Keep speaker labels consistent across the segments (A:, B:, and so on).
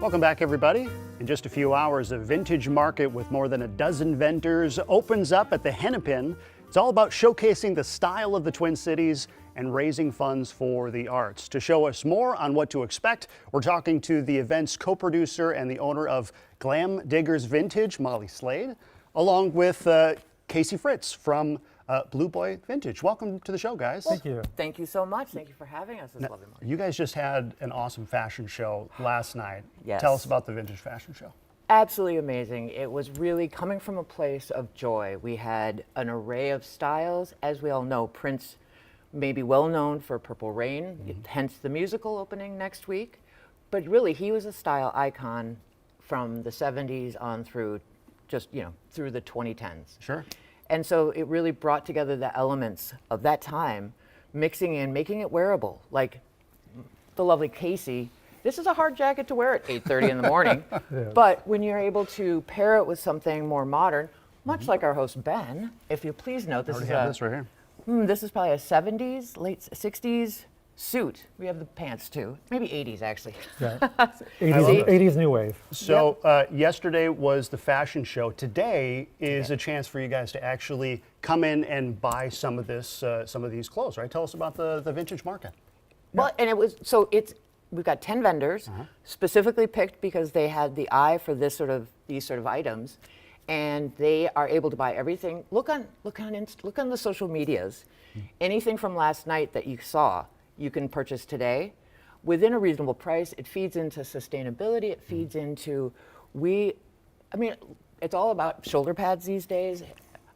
A: Welcome back, everybody. In just a few hours, a vintage market with more than a dozen vendors opens up at the Hennepin. It's all about showcasing the style of the Twin Cities and raising funds for the arts. To show us more on what to expect, we're talking to the event's co-producer and the owner of Glam Diggers Vintage, Molly Slade, along with Casey Fritz from Blue Boy Vintage. Welcome to the show, guys.
B: Thank you.
C: Thank you so much. Thank you for having us this lovely morning.
A: You guys just had an awesome fashion show last night.
C: Yes.
A: Tell us about the Vintage Fashion Show.
C: Absolutely amazing. It was really coming from a place of joy. We had an array of styles. As we all know, Prince may be well known for Purple Rain, hence the musical opening next week. But really, he was a style icon from the 70s on through through the 2010s.
A: Sure.
C: And so it really brought together the elements of that time, mixing in, making it wearable. Like the lovely Casey, this is a hard jacket to wear at 8:30 in the morning, but when you're able to pair it with something more modern, much like our host Ben, if you please note, this is
A: this right here.
C: this is probably a 70s, late 60s suit. We have the pants too, maybe 80s actually.
B: Yeah. 80s new wave.
A: So yesterday was the fashion show. Today is a chance for you guys to actually come in and buy some of this, some of these clothes, right? Tell us about the vintage market.
C: Well, and we've got 10 vendors specifically picked because they had the eye for these sort of items, and they are able to buy everything. Look on the social medias. Anything from last night that you saw, you can purchase today within a reasonable price. It feeds into sustainability. It feeds into it's all about shoulder pads these days.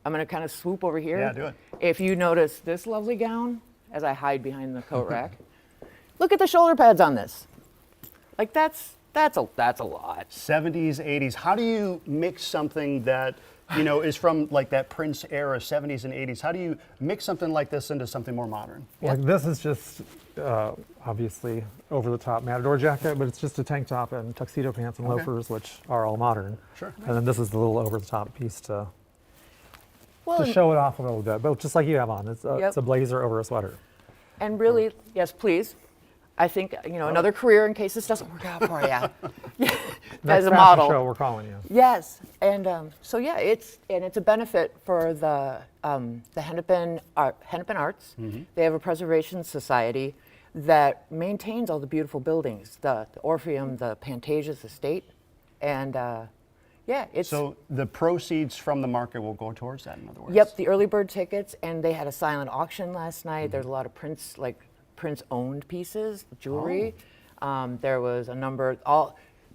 C: I'm going to kind of swoop over here.
A: Yeah, do it.
C: If you notice this lovely gown, as I hide behind the coat rack, look at the shoulder pads on this. Like that's a lot.
A: 70s, 80s. How do you mix something that is from like that Prince era, 70s and 80s? How do you mix something like this into something more modern?
B: Like this is just obviously over the top Matador jacket, but it's just a tank top and tuxedo pants and loafers, which are all modern.
A: Sure.
B: And then this is the little over the top piece to
C: Well,
B: show it off a little bit, but just like you have on. It's a blazer over a sweater.
C: and really, yes, please. I think another career in case this doesn't work out for you.
B: Next
C: As a
B: fashion
C: model.
B: show, we're calling you.
C: Yes, and it's a benefit for the Hennepin Arts. They have a preservation society that maintains all the beautiful buildings, the Orpheum, the Pantages Estate, and it's
A: So the proceeds from the market will go towards that, in other words?
C: Yep, the early bird tickets, and they had a silent auction last night. There's a lot of Prince-owned pieces, jewelry. There was a number.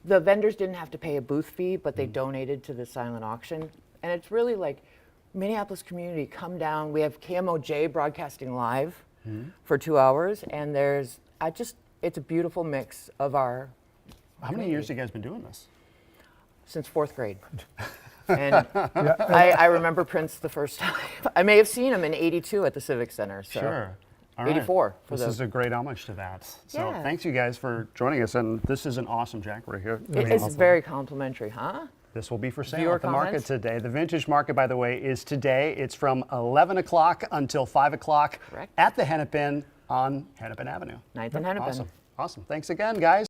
C: The vendors didn't have to pay a booth fee, but they donated to the silent auction. And it's really like Minneapolis community, come down. We have KMOJ broadcasting live for 2 hours, and it's a beautiful mix of our.
A: How many years have you guys been doing this?
C: Since 4th grade. And I remember Prince the first time. I may have seen him in '82 at the Civic Center. So.
A: Sure. All right.
C: 84 for
A: This is a great homage to that. So
C: Yeah.
A: thanks you guys for joining us, and this is an awesome jacket right here.
C: It's very complimentary, huh?
A: This will be for sale
C: Viewer
A: at the market
C: comments?
A: today. The vintage market, by the way, is today. It's from 11 o'clock until 5 o'clock
C: Correct.
A: at the Hennepin on Hennepin Avenue.
C: 9th and Hennepin.
A: Awesome. Awesome. Thanks again, guys.